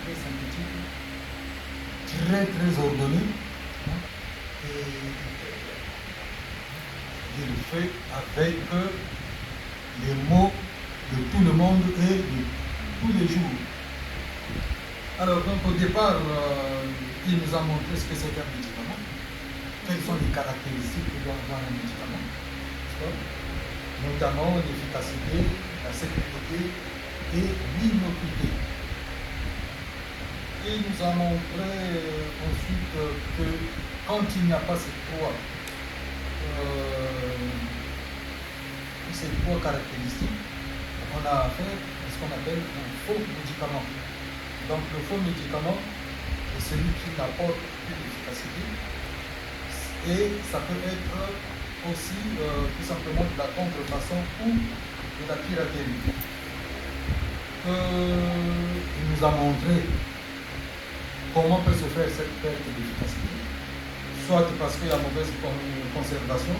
très synthétique, très très ordonné, et il le fait avec les mots de tout le monde et de tous les jours. Alors donc au départ, il nous a montré ce que c'est qu'un médicament, quelles sont les caractéristiques que doit avoir un médicament, notamment l'efficacité, la sécurité et l'innocuité. Et il nous a montré ensuite que quand il n'y a pas ces trois caractéristiques, on a affaire à ce qu'on appelle un faux médicament. Donc le faux médicament est celui qui n'apporte plus d'efficacité et ça peut être aussi tout simplement de la contrefaçon ou de la piraterie. Il nous a montré comment peut se faire cette perte d'efficacité, soit parce qu'il y a mauvaise conservation,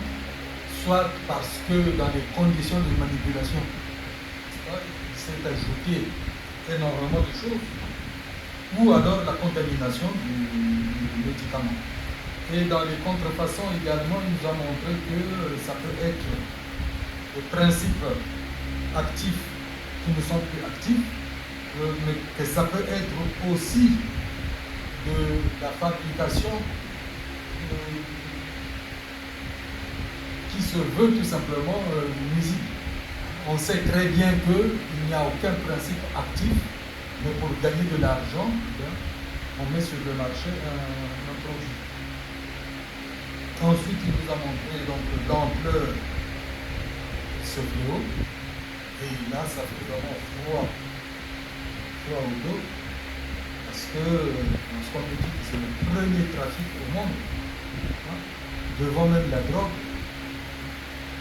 soit parce que dans les conditions de manipulation, il s'est ajouté énormément de choses, ou alors la contamination du médicament. Et dans les contrefaçons également, il nous a montré que ça peut être des principes actifs qui ne sont plus actifs, mais que ça peut être aussi de la fabrication qui se veut tout simplement nuisible. On sait très bien qu'il n'y a aucun principe actif, mais pour gagner de l'argent, on met sur le marché un produit. Ensuite, il nous a montré donc l'ampleur de ce fléau. Et là, ça fait vraiment froid au dos. Parce que lorsqu'on nous dit que c'est le premier trafic au monde, devant même la drogue,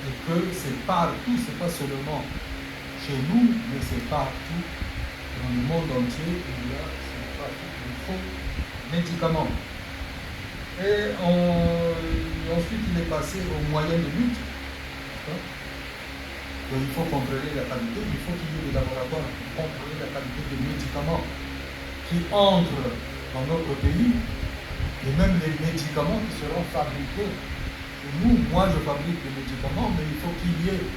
et que c'est partout, c'est pas seulement chez nous, mais c'est partout dans le monde entier, il y a ce trafic de faux médicaments. Et ensuite, il est passé aux moyens de lutte. Donc, il faut contrôler la qualité, il faut qu'il y ait des laboratoires pour contrôler la qualité des médicaments qui entrent dans notre pays, et même les médicaments qui seront fabriqués. Et nous, moi je fabrique des médicaments, mais il faut qu'il y ait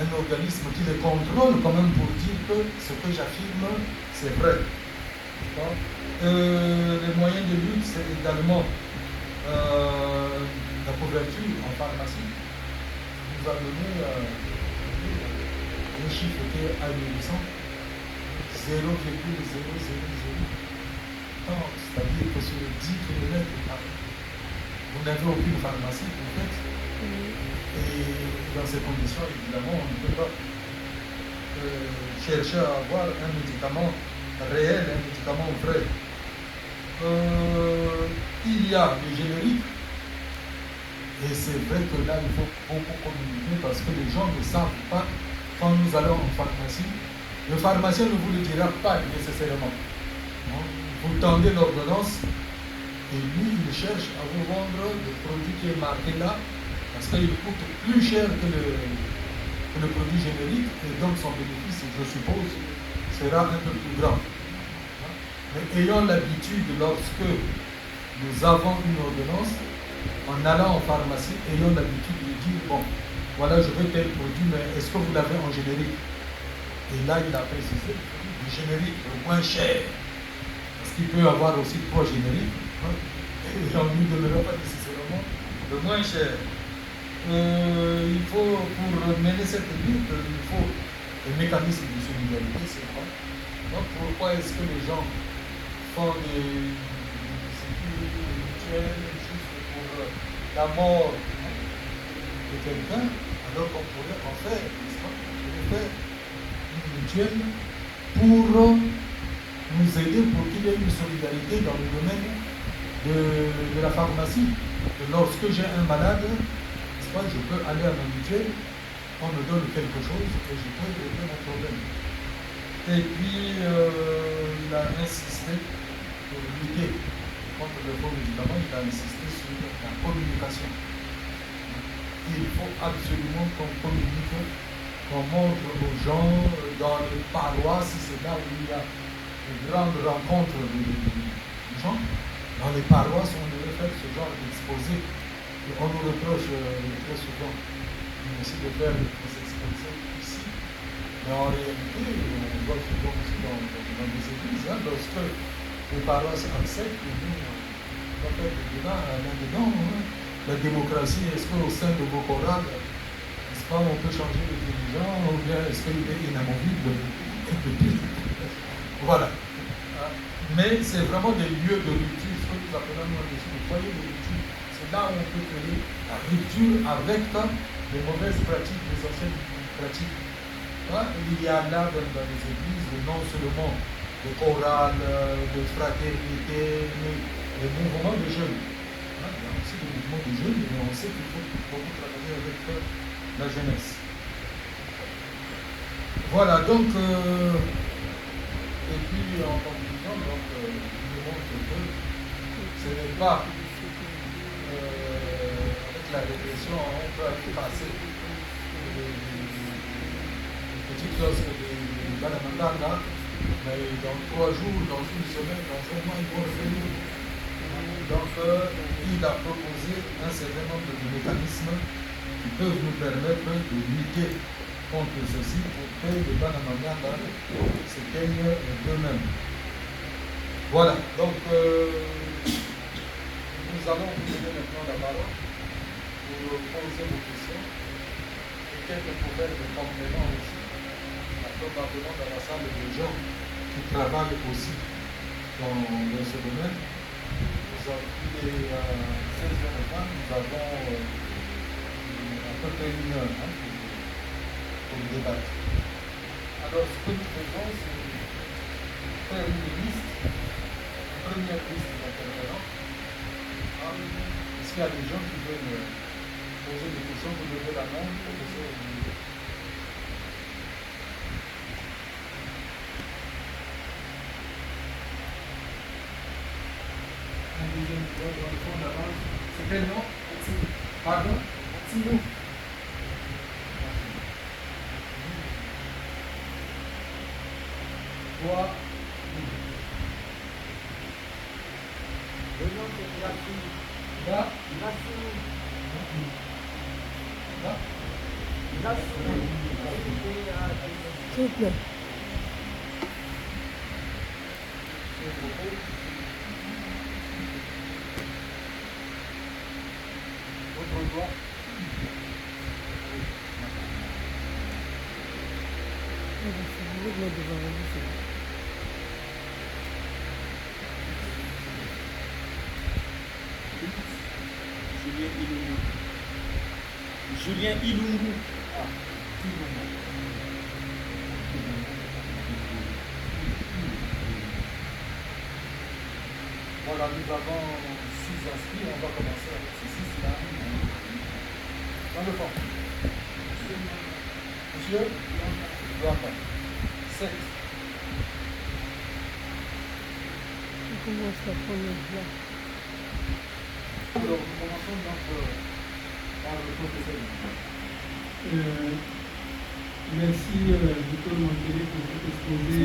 un organisme qui les contrôle quand même pour dire que ce que j'affirme, c'est vrai. Les moyens de lutte, c'est également la couverture en pharmacie. Nous a donné un chiffre qui est ahurissant, 0,000. C'est-à-dire que sur 10 km, vous n'avez aucune pharmacie, en fait. Et dans ces conditions, évidemment, on ne peut pas chercher à avoir un médicament réel, un médicament vrai. Il y a des génériques, et c'est vrai que là, il faut beaucoup communiquer parce que les gens ne savent pas quand nous allons en pharmacie. Le pharmacien ne vous le dira pas nécessairement. Vous tendez l'ordonnance et lui, il cherche à vous vendre le produit qui est marqué là parce qu'il coûte plus cher que le produit générique et donc son bénéfice, je suppose, sera un peu plus grand. Mais ayant l'habitude, lorsque nous avons une ordonnance, en allant en pharmacie, ayant l'habitude de dire, bon, voilà, je veux tel produit, mais est-ce que vous l'avez en générique? Et là, il a précisé, le générique, le moins cher. Parce qu'il peut y avoir aussi 3 génériques. Et j'en ne demeure pas nécessairement le moins cher. Il faut, pour mener cette lutte, il faut un mécanisme de solidarité, c'est vrai. Donc pourquoi est-ce que les gens font des sécurités mutuelles juste pour la mort de quelqu'un, alors qu'on pourrait en faire, n'est-ce pas? On pourrait faire une mutuelle pour nous aider, pour qu'il y ait une solidarité dans le domaine de la pharmacie. Et lorsque j'ai un malade, n'est-ce pas, je peux aller à ma mutuelle, on me donne quelque chose et je peux régler mon problème. Et puis, il a insisté pour lutter contre le faux médicament, il a insisté sur la communication. Il faut absolument qu'on communique, qu'on montre aux gens dans les paroisses, c'est là où il y a grandes rencontres de gens. Dans les paroisses, on devait faire ce genre d'exposé. On nous reproche très souvent aussi de faire des exposés ici. Mais en réalité, on voit souvent aussi dans des églises, hein, lorsque les paroisses acceptent, nous, on va faire des débats là-dedans. Hein. La démocratie, est-ce qu'au sein de vos chorales, n'est-ce pas, on peut changer les dirigeants, ou bien est-ce qu'il est inamovible? Voilà. Mais c'est vraiment des lieux de rupture, ce que nous appelons nous des foyers de rupture. C'est là où on peut créer la rupture avec les mauvaises pratiques, les anciennes pratiques. Il y a là dans les églises non seulement de chorales, de fraternité, mais les mouvements de jeunes. Il y a aussi des mouvements de jeunes, mais on sait qu'il faut beaucoup travailler avec la jeunesse. Voilà, donc, et puis en conclusion, donc, je montre que ce n'est pas avec la répression, on peut aller passer les petites choses des Banamandana, mais dans 3 jours, dans une semaine, dans un mois, ils vont revenir. Donc, il a proposé un certain nombre de mécanismes qui peuvent nous permettre de lutter contre ceci pour que les Banamandana s'éteignent d'eux-mêmes. Voilà, donc nous allons vous donner maintenant la parole pour poser vos questions et quelques problèmes de complément aussi. Probablement dans la salle des gens qui travaillent aussi dans ce domaine. Il est à 16h20, nous avons à peu près 1 heure pour débattre. Alors, ce que nous faisons, c'est faire une liste, une première liste d'intervenants. Est-ce qu'il y a des gens qui veulent poser des questions? Vous levez la main, professeur. C'est quel nom? Pardon? Atino. Toi? Le nom c'est Yassou. Là? Yassou. Là? Yassou. S'il vous plaît. Julien Ilungu. Voilà, nous avons 6 inscrits. On va commencer avec ces 6 là. Dans le fond. Monsieur Luamba. 7. On commence la première fois. Alors, nous commençons donc par le professeur. Merci, Nicole Mantelé, pour votre exposé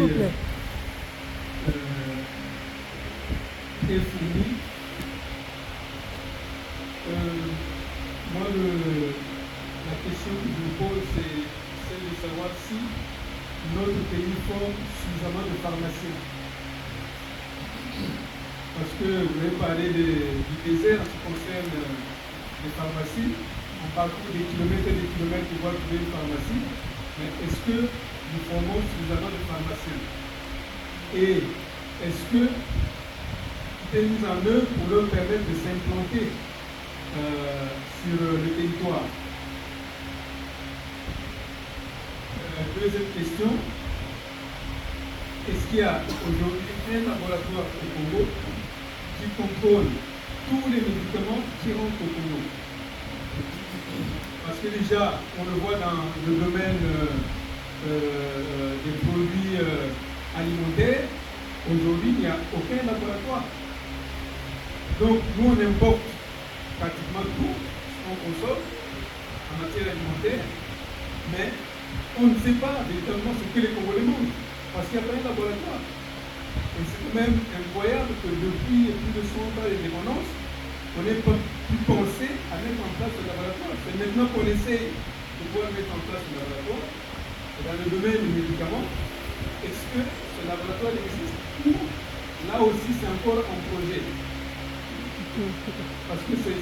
très fourni. Moi, la question que je me pose, c'est celle de savoir si notre pays forme suffisamment de pharmaciens. Parce que vous avez parlé du désert en ce qui concerne les pharmacies. On parcourt des kilomètres et des kilomètres pour pouvoir trouver une pharmacie. Mais est-ce que nous formons suffisamment de pharmaciens? Et est-ce que tout est mis en œuvre pour leur permettre de s'implanter sur le territoire? Deuxième question, est-ce qu'il y a aujourd'hui un laboratoire au Congo qui contrôle tous les médicaments qui rentrent au Congo? Parce que déjà, on le voit dans le domaine des produits alimentaires, aujourd'hui, il n'y a aucun laboratoire. Donc, nous, on importe pratiquement tout ce qu'on consomme en matière alimentaire, mais on ne sait pas véritablement ce que les Congolais mangent, parce qu'il n'y a pas un laboratoire. Et c'est quand même incroyable que depuis plus de 100 ans d'indépendance, on n'ait pas pu penser à mettre en place ce laboratoire. C'est maintenant qu'on essaie de pouvoir mettre en place ce laboratoire. Et dans le domaine du médicament, est-ce que ce laboratoire existe ou là aussi c'est encore un projet? Parce que c'est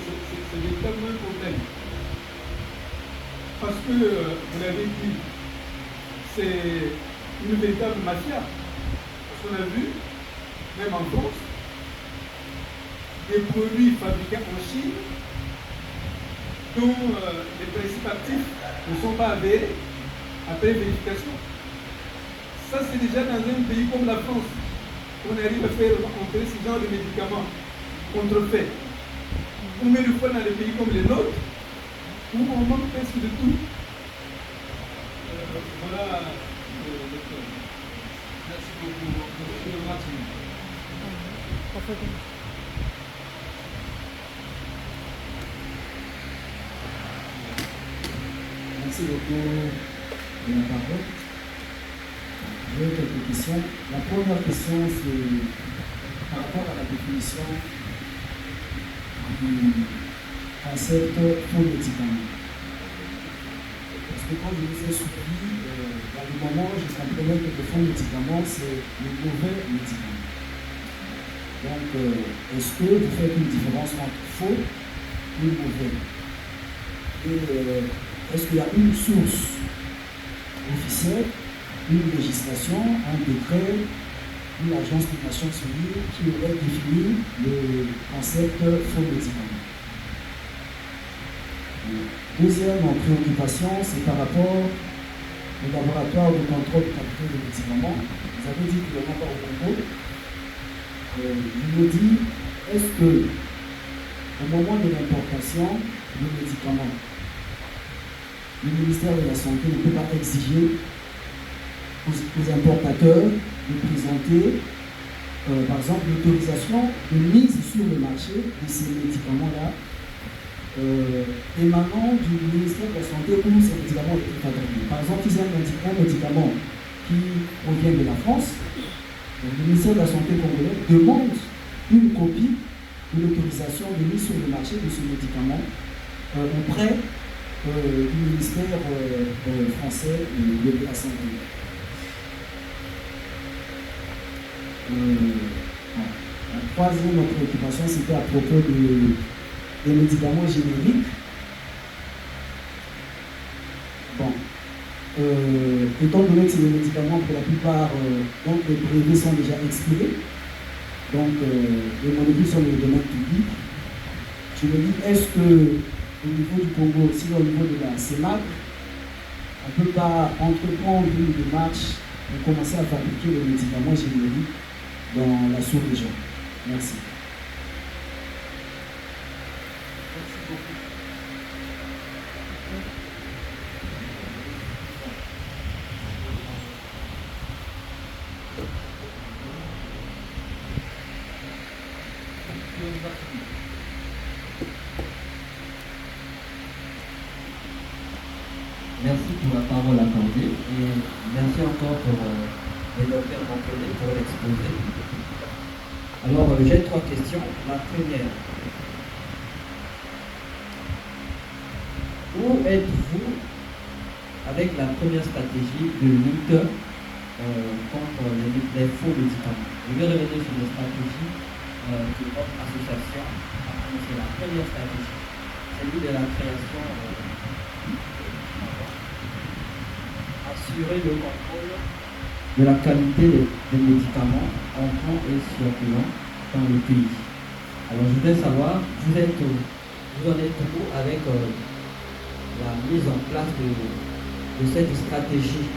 véritablement un problème. Parce que, vous l'avez dit, c'est une véritable mafia. Parce qu'on a vu, même en France, des produits fabriqués en Chine dont les principes actifs ne sont pas avérés après vérification. Ça, c'est déjà dans un pays comme la France qu'on arrive à faire entrer ce genre de médicaments contrefaits. Combien de fois dans des pays comme les nôtres où on manque presque de tout? Voilà. Merci beaucoup, M. Martin. Merci beaucoup de la parole. J'ai quelques questions. La première question, c'est par rapport à la définition du concept faux médicament. Parce que quand je vous ai suivi, dans le moment, je comprenais que le faux médicament, c'est le mauvais médicament. Donc, est-ce que vous faites une différence entre faux et mauvais? Et est-ce qu'il y a une source officielle, une législation, un décret, une agence des Nations Unies qui aurait défini le concept faux médicament? Deuxième préoccupation, c'est par rapport au laboratoire de contrôle de qualité des médicaments. Vous avez dit qu'il n'y en a pas au Congo. Je me dis, est-ce que au moment de l'importation du médicament, le ministère de la Santé ne peut pas exiger aux importateurs de présenter, par exemple, l'autorisation de mise sur le marché de ces médicaments-là émanant du ministère de la Santé où ces médicaments ont été fabriqués. Par exemple, si c'est un médicament qui provient de la France, le ministère de la Santé congolais demande une copie de l'autorisation de mise sur le marché de ce médicament auprès du ministère français de la Santé. La troisième préoccupation, c'était à propos des médicaments génériques. Bon, étant donné que c'est des médicaments pour la plupart, donc les brevets sont déjà expirés, donc les molécules sont dans le domaine public. Je me dis, est-ce que au niveau du Congo, aussi au niveau de la CEMAC, on ne peut pas entreprendre une démarche pour commencer à fabriquer les médicaments génériques dans la sous-région? Merci. Merci pour la parole accordée et merci encore pour les docteurs mentionné pour l'exposé. Alors, j'ai trois questions. La première, où êtes-vous avec la première stratégie de lutte contre les faux médicaments? Je vais revenir sur les stratégies que votre association a annoncé. La première stratégie, celle de la création, assurer le contrôle de la qualité des médicaments entrant et circulant dans le pays. Alors je voudrais savoir, vous en êtes où avec la mise en place de cette stratégie?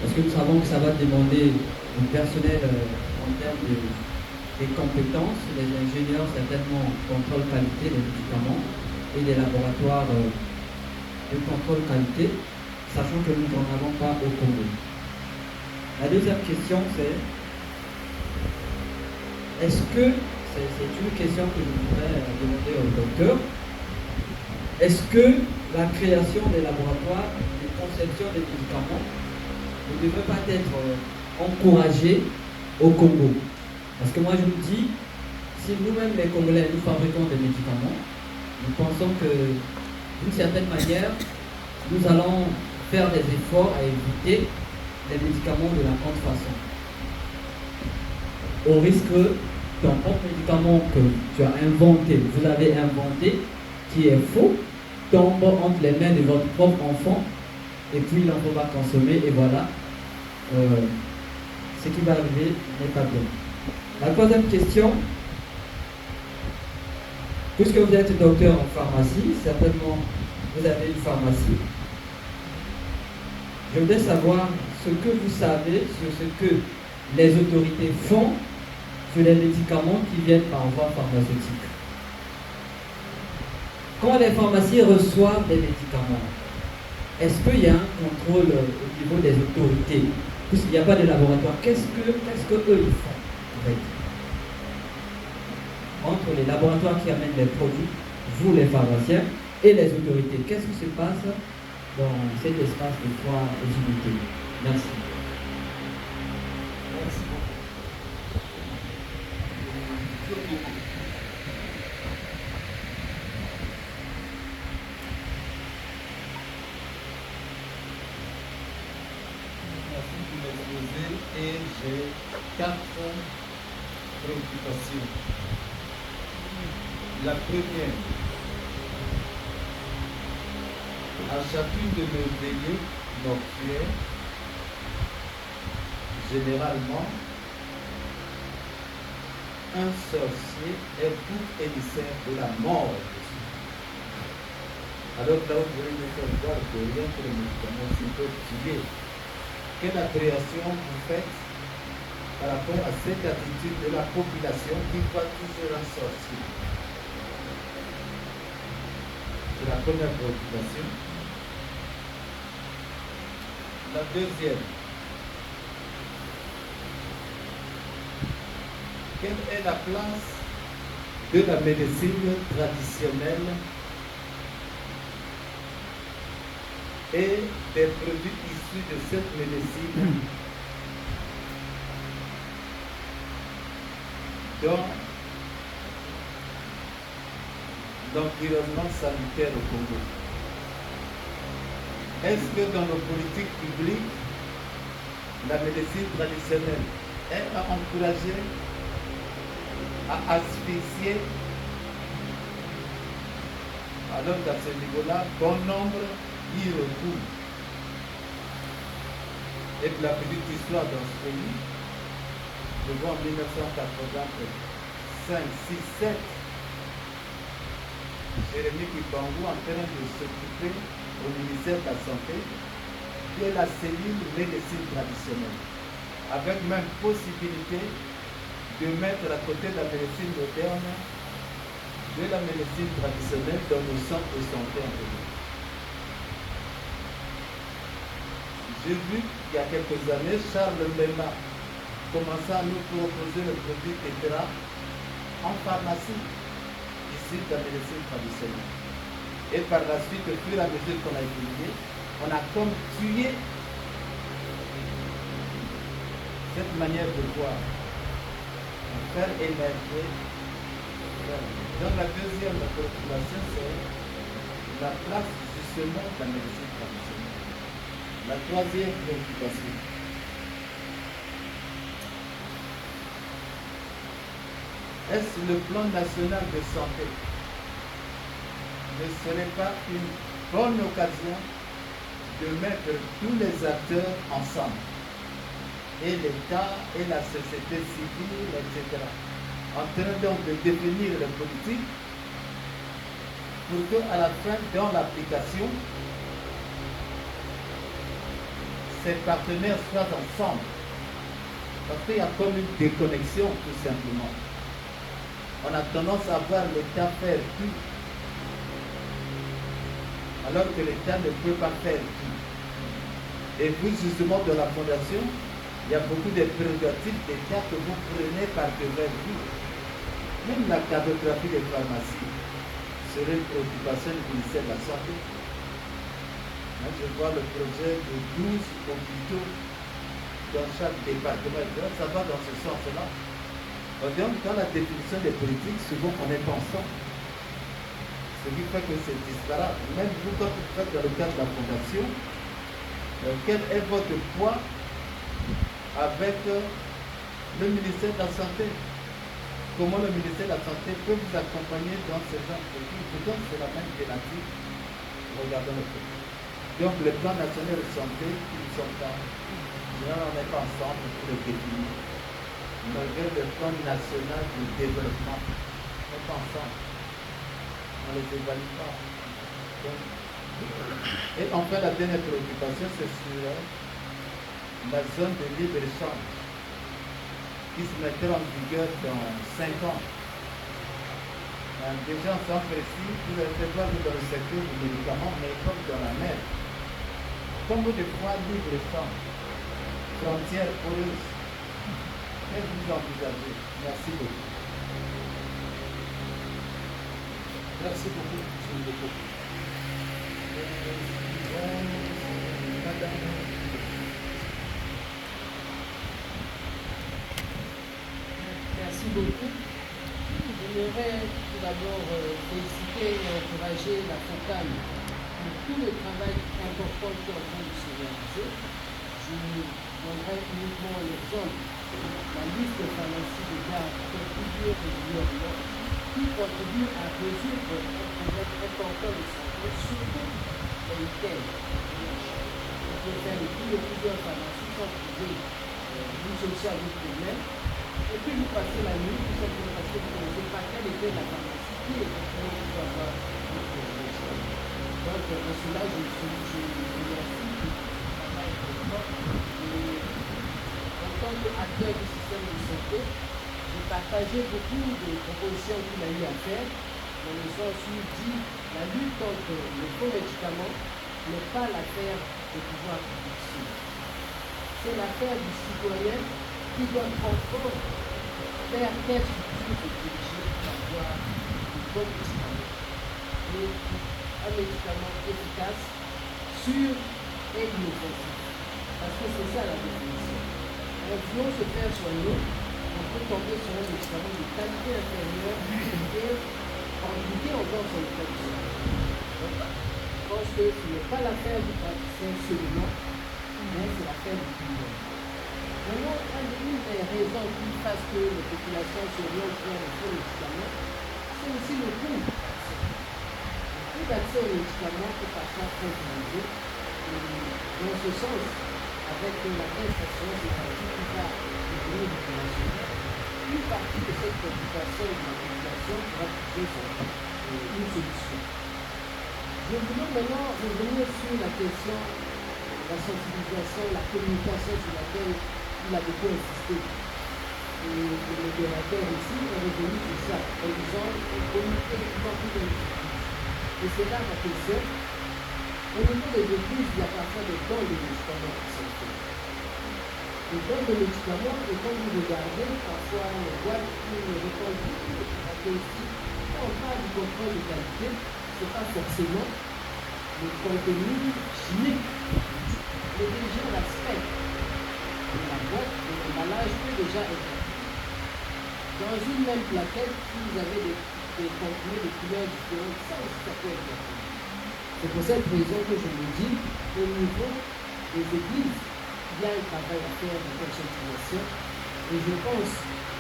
Parce que nous savons que ça va demander du personnel en termes des compétences, les ingénieurs certainement contrôle qualité des médicaments et des laboratoires de contrôle qualité, sachant que nous n'en avons pas au Congo. La deuxième question, c'est est-ce que, c'est une question que je voudrais demander au docteur, est-ce que la création des laboratoires de conception des médicaments ne devrait pas être encouragée au Congo. Parce que moi je vous dis, si nous-mêmes les Congolais, nous fabriquons des médicaments, nous pensons que d'une certaine manière, nous allons faire des efforts à éviter les médicaments de la grande façon. Au risque que ton propre médicament que tu as inventé, vous avez inventé, qui est faux, tombe entre les mains de votre propre enfant, et puis l'enfant va consommer, et voilà, ce qui va arriver n'est pas bien. La troisième question, puisque vous êtes docteur en pharmacie, certainement vous avez une pharmacie. Je voudrais savoir ce que vous savez sur ce que les autorités font sur les médicaments qui viennent par voie pharmaceutique. Quand les pharmacies reçoivent des médicaments, est-ce qu'il y a un contrôle au niveau des autorités? Puisqu'il n'y a pas de laboratoire, qu'est-ce que eux ils font en fait? Entre les laboratoires qui amènent les produits, vous les pharmaciens, et les autorités, qu'est-ce qui se passe dans cet espace de 3 unités? Merci. Merci beaucoup. Merci pour l'exposé et j'ai 4 préoccupations. La première, à chacune de nos veillées nocturnes, généralement, un sorcier est bouc émissaire de la mort. Alors là, vous pouvez me faire voir que rien que les médicaments s'y peuvent tuer. Quelle appréhension vous faites par rapport à cette attitude de la population qui voit toujours un sorcier? C'est la première préoccupation. La deuxième, quelle est la place de la médecine traditionnelle et des produits issus de cette médecine dans l'environnement sanitaire au Congo? Est-ce que dans nos politiques publiques, la médecine traditionnelle est à encourager, à asphyxier? Alors qu'à ce niveau-là, bon nombre y recourent. Et de la petite histoire dans ce pays, je vois en 1985, 6, 7, Jérémy Kipangou en train de s'occuper au ministère de la Santé de la cellule médecine traditionnelle, avec même possibilité de mettre à côté de la médecine moderne de la médecine traditionnelle dans nos centres de santé en Congo. J'ai vu qu'il y a quelques années, Charles Mbemba commençait à nous proposer le produit Tetra en pharmacie, issu de la médecine traditionnelle. Et par la suite, au fur et à mesure qu'on a étudié, on a comme tué cette manière de voir, faire émerger. Donc la deuxième préoccupation, c'est la place justement de la médecine traditionnelle. La troisième préoccupation, est-ce le plan national de santé ne serait pas une bonne occasion de mettre tous les acteurs ensemble, et l'État et la société civile, etc., en train donc de définir les politiques pour qu'à la fin, dans l'application, ces partenaires soient ensemble. Parce qu'il y a comme une déconnexion, tout simplement. On a tendance à voir l'État faire tout, alors que l'État ne peut pas faire tout. Et vous, justement, de la Fondation, il y a beaucoup de prérogatives d'État que vous prenez par devers vous. Même la cartographie des pharmacies serait une préoccupation du ministère de la Santé. Moi, je vois le projet de 12 hôpitaux dans chaque département, ça va dans ce sens-là. Donc, dans la définition des politiques, souvent on est ensemble. Ce qui fait que c'est disparate. Même vous, quand vous faites dans le cadre de la fondation, quel est votre poids avec le ministère de la Santé? Comment le ministère de la Santé peut vous accompagner dans ces gens de politiques? Pourtant, c'est la même thématique. Regardons le peu. Donc, le plan national de santé, ils ne sont pas. On n'est pas ensemble pour le définir. Malgré le plan national de développement, on n'est pas ensemble. On ne les évalue pas. Donc, et enfin, la dernière préoccupation, c'est sur la zone de libre-échange qui se mettra en vigueur dans 5 ans. Déjà, en temps précis, vous avez fait voir que dans le secteur du médicament, mais comme dans la mer. Combien de fois libre-échange, frontières poreuses, qu'est-ce que vous envisagez? Merci beaucoup. Merci beaucoup, M. Ndeko. Madame. Merci beaucoup. J'aimerais tout d'abord féliciter et encourager la FOCAM pour tout le travail important qui est en train de se réaliser. Je donnerai uniquement l'exemple, la liste de pharmacies de garde fait plusieurs régulièrement qui contribuent à résoudre un problème important de santé, surtout les week-ends. On peut faire le tour de plusieurs pharmacies sans trouver une solution à votre problème. Et puis vous passez la nuit, tout simplement parce que vous ne connaissez pas quelle était la pharmacie qui est exactement pour avoir une solution. Donc, en cela, je remercie du travail important. En tant qu'acteur du système de santé, j'ai partagé beaucoup de propositions qu'il a eu à faire, dans le sens où il dit la lutte contre les faux médicaments n'est pas l'affaire des pouvoirs publics. C'est l'affaire du citoyen qui doit encore faire quelle structure se diriger pour avoir un bon médicament. Et un médicament efficace, sûr et inoffensif. Parce que c'est ça la définition. En voulant se faire soigner, on peut tomber sur un médicament de qualité inférieure et compliquer encore son état de santé. Je pense que ce n'est pas l'affaire du praticien seulement, mais c'est l'affaire du client. Maintenant, une des raisons qui fasse que les populations s'orientent vers les faux médicaments, c'est aussi le coût. Le coût d'accès aux médicaments est parfois très élevé. Dans ce sens, avec la caisse d'assurance maladie qui va devenir internationale, une partie de cette préoccupation de la population pourra trouver une solution. Je voulais maintenant revenir sur la question de la sensibilisation, la communication sur laquelle il a beaucoup insisté. Et le modérateur ici est revenu sur ça, en disant qu'on communique effectivement plus d'individus. Et c'est là ma question. Au niveau des églises, il y a parfois des dons de médicaments qui sont faits. Les dons de médicaments, et quand vous regardez, parfois les boîtes qui ne répondent plus aux caractéristiques. Quand on parle du contrôle de qualité, ce n'est pas forcément le contenu chimique, mais déjà l'aspect de la boîte, de l'emballage peut déjà être. Dans une même plaquette, si vous avez des contenus de couleurs différentes, ça aussi ça peut être. C'est pour cette raison que je me dis, au niveau des églises, il y a un travail à faire de conscientisation. Et je pense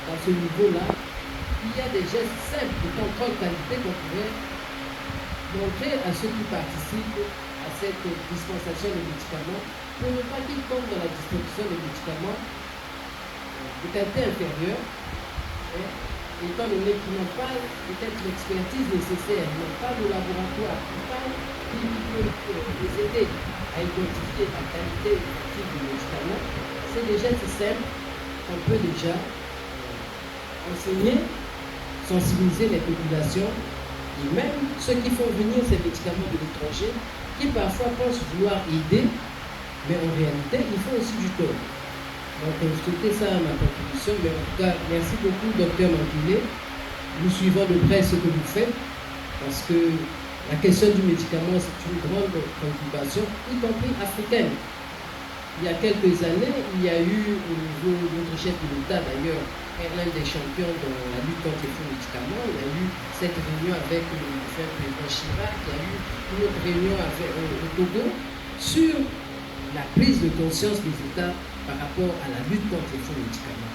qu'à ce niveau-là, il y a des gestes simples de contrôle qualité qu'on pourrait montrer à ceux qui participent à cette dispensation de médicaments pour ne pas qu'ils tombent dans la distribution de médicaments de qualité inférieure, étant donné qu'ils n'ont pas peut-être l'expertise nécessaire, ils n'ont pas le laboratoire, qui peut les aider à identifier la qualité effective du médicament. C'est des gestes simples qu'on peut déjà enseigner, sensibiliser les populations et même ceux qui font venir ces médicaments de l'étranger, qui parfois pensent vouloir aider, mais en réalité, ils font aussi du tort. Donc, c'était ça ma contribution, mais en tout cas, merci beaucoup, Dr Mankile. Nous suivons de près ce que vous faites, parce que la question du médicament, c'est une grande préoccupation, y compris africaine. il y a quelques années, il y a eu au niveau de notre chef de l'État d'ailleurs, l'un des champions de la lutte contre les faux médicaments, il y a eu cette réunion avec le président Chirac, il y a eu une autre réunion avec, au Togo sur la prise de conscience des États par rapport à la lutte contre les faux médicaments.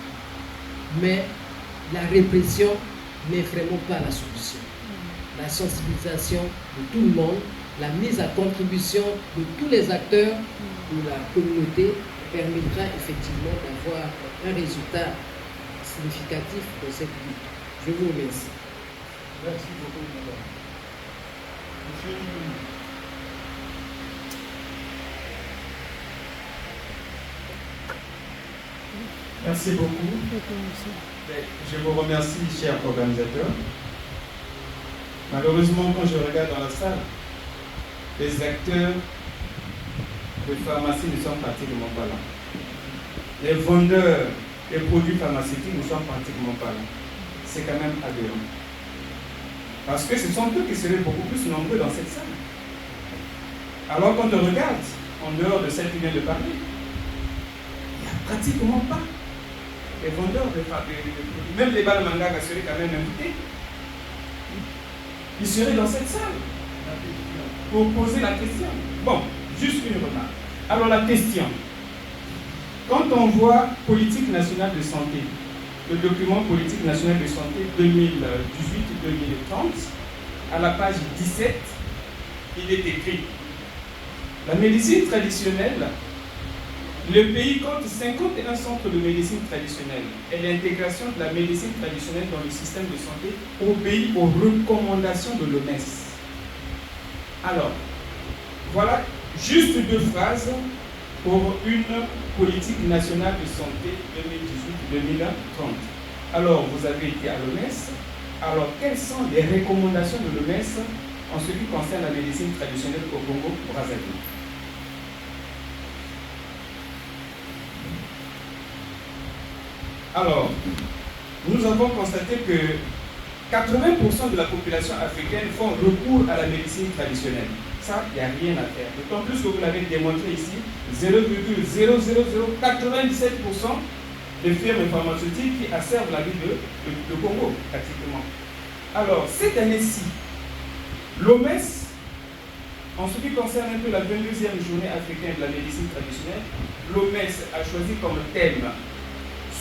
Mais la répression n'est vraiment pas la solution. La sensibilisation de tout le monde, la mise à contribution de tous les acteurs de la communauté permettra effectivement d'avoir un résultat significatif de cette lutte. Je vous remercie. Merci beaucoup, madame. Monsieur Ndoumou. Merci beaucoup. Je vous remercie, chers organisateurs. Malheureusement, quand je regarde dans la salle, les acteurs de pharmacie ne sont pratiquement pas là. Les vendeurs des produits pharmaceutiques ne sont pratiquement pas là. C'est quand même aberrant. Parce que ce sont eux qui seraient beaucoup plus nombreux dans cette salle. Alors quand on regarde, en dehors de celle qui vient de parler, il n'y a pratiquement pas les vendeurs de produits. Même les Balmangaga seraient quand même invités. Ils seraient dans cette salle pour poser la question. Bon, juste une remarque. Alors la question, quand on voit politique nationale de santé, le document politique national de santé 2018-2030, à la page 17, il est écrit: la médecine traditionnelle, le pays compte 51 centres de médecine traditionnelle et l'intégration de la médecine traditionnelle dans le système de santé obéit aux recommandations de l'OMS. Alors, voilà juste 2 phrases pour une politique nationale de santé 2018-2030. Alors, vous avez été à l'OMS. Alors, quelles sont les recommandations de l'OMS en ce qui concerne la médecine traditionnelle au Congo-Brazzaville? Alors, nous avons constaté que 80% de la population africaine font recours à la médecine traditionnelle. Ça, il n'y a rien à faire. D'autant plus que vous l'avez démontré ici, 0,00097% des firmes pharmaceutiques qui asservent la vie de Congo, pratiquement. Alors, cette année-ci, l'OMS, en ce qui concerne un peu la 22e journée africaine de la médecine traditionnelle, l'OMS a choisi comme thème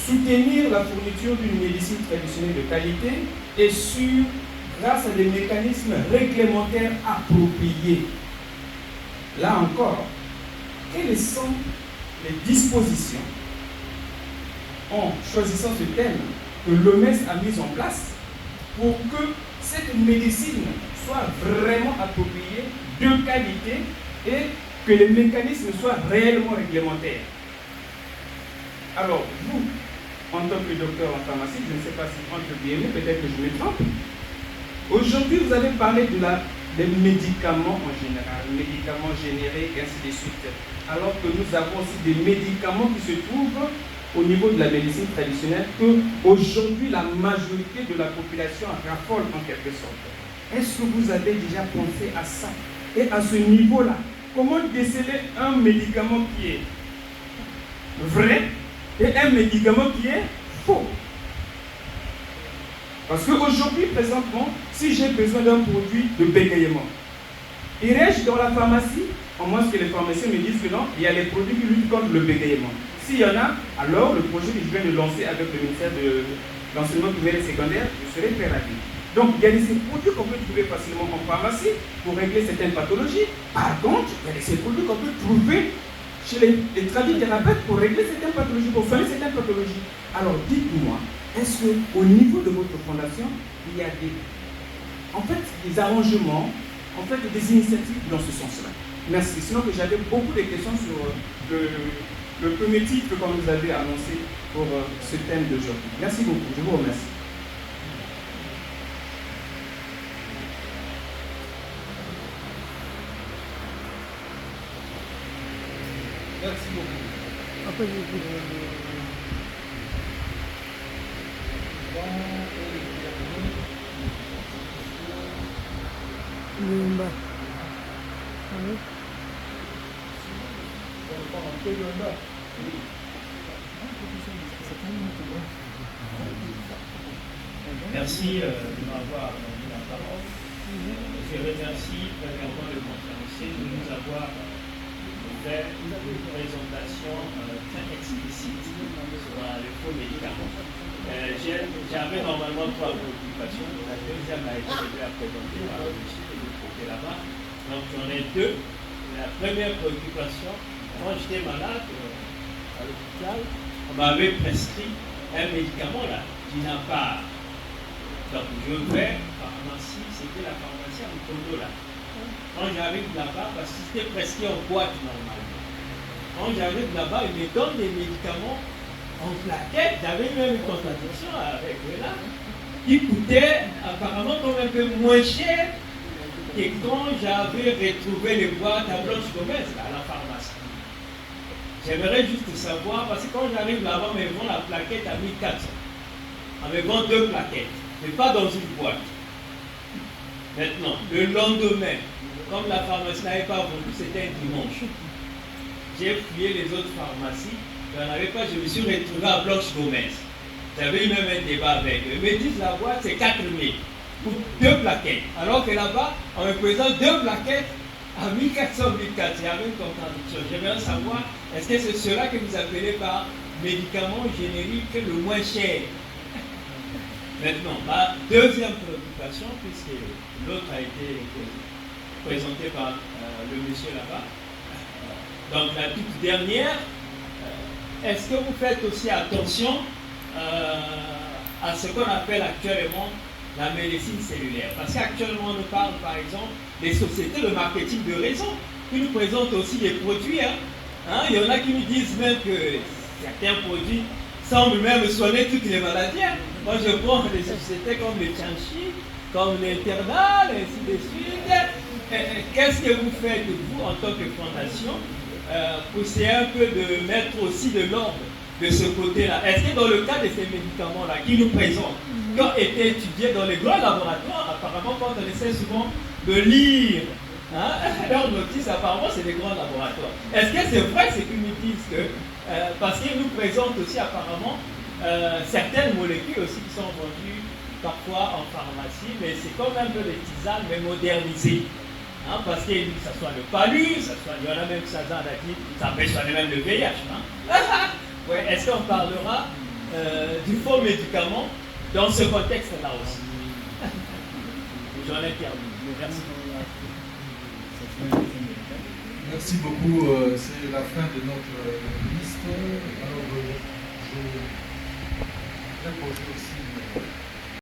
soutenir la fourniture d'une médecine traditionnelle de qualité et sûre grâce à des mécanismes réglementaires appropriés. Là encore, quelles sont les dispositions en choisissant ce thème que l'OMS a mis en place pour que cette médecine soit vraiment appropriée, de qualité et que les mécanismes soient réellement réglementaires? Alors, vous, en tant que docteur en pharmacie, je ne sais pas si entre guillemets, peut-être que je me trompe. Aujourd'hui, vous avez parlé des médicaments en général, médicaments génériques, et ainsi de suite. Alors que nous avons aussi des médicaments qui se trouvent au niveau de la médecine traditionnelle que aujourd'hui la majorité de la population raffole en quelque sorte. Est-ce que vous avez déjà pensé à ça? Et à ce niveau-là, comment déceler un médicament qui est vrai et un médicament qui est faux? Parce qu'aujourd'hui, présentement, si j'ai besoin d'un produit de bégaiement, irais-je dans la pharmacie, au moins que les pharmaciens me disent que non, il y a les produits qui luttent contre le bégaiement. S'il y en a, alors le projet que je viens de lancer avec le ministère de l'enseignement primaire et secondaire, je serai très ravi. Donc, il y a ces produits qu'on peut trouver facilement en pharmacie pour régler certaines pathologies. Par contre, il y a ces produits qu'on peut trouver chez les tradithérapeutes pour régler certaines pathologies, pour soigner certaines pathologies. Alors, dites-moi, est-ce qu'au niveau de votre fondation, il y a des arrangements, des initiatives dans ce sens-là? Merci. Sinon, que j'avais beaucoup de questions sur le premier titre qu'on nous avait annoncé pour ce thème d'aujourd'hui. Merci beaucoup. Je vous remercie. Merci beaucoup. Après, je Bon, Merci de m'avoir donné la parole. Je remercie premièrement le conférencier de nous avoir fait une présentation très explicite sur les faux médicaments. J'avais normalement 3 préoccupations. La deuxième a été déjà présentée par le monsieur de l'autre côté là-bas. Donc j'en ai 2. La première préoccupation, quand j'étais malade à l'hôpital, on m'avait prescrit un médicament là qui n'a pas. Donc je vais à la pharmacie, c'était la pharmacie en Congo là. Quand j'arrive là-bas, parce que c'était prescrit en boîte normalement. Quand j'arrive là-bas, ils me donnent des médicaments en plaquette. J'avais même une contradiction avec eux là, qui coûtait apparemment comme un peu moins cher que quand j'avais retrouvé les boîtes à Blanche Gomez là, à la pharmacie. J'aimerais juste savoir, parce que quand j'arrive là-bas, on me vend la plaquette à 1400. On me vend 2 plaquettes, mais pas dans une boîte. Maintenant, le lendemain, comme la pharmacie n'avait pas vendu, c'était un dimanche. J'ai fouillé les autres pharmacies, il n'y en avait pas, je me suis retrouvé à Blanche Gomez. J'avais eu même un débat avec eux. Ils me disent la boîte c'est 4 000 pour 2 plaquettes. Alors que là-bas, on me présente 2 plaquettes à 1400, 1400. Il y avait une contradiction. J'aimerais savoir, est-ce que c'est cela que vous appelez par médicament générique le moins cher? Maintenant, ma deuxième préoccupation, puisque l'autre a été présenté par le monsieur là-bas, donc la toute dernière, est-ce que vous faites aussi attention à ce qu'on appelle actuellement la médecine cellulaire? Parce qu'actuellement, on nous parle par exemple des sociétés de marketing de réseau qui nous présentent aussi des produits. Il y en a qui nous disent même que certains produits semblent même soigner toutes les maladies. Moi, je prends des sociétés comme le Tianchi, comme l'Internal, et ainsi de suite. Qu'est-ce que vous faites, vous, en tant que fondation, pour essayer un peu de mettre aussi de l'ordre de ce côté-là? Est-ce que dans le cas de ces médicaments-là qui nous présentent, qui ont été étudiés dans les grands laboratoires, apparemment, quand on essaie souvent de lire leurs notices, apparemment, c'est des grands laboratoires. Est-ce que c'est vrai ce qu'ils nous disent que, parce qu'ils nous présentent aussi apparemment certaines molécules aussi qui sont vendues parfois en pharmacie, mais c'est comme un peu des tisanes, mais modernisées. Parce que ça soit le palu, il y en a même qui a dit, ça peut soigner même le VIH. Ouais, est-ce qu'on parlera du faux médicament dans ce contexte-là aussi? J'en ai terminé. Merci. Merci beaucoup. C'est la fin de notre liste. Alors, je vais poser aussi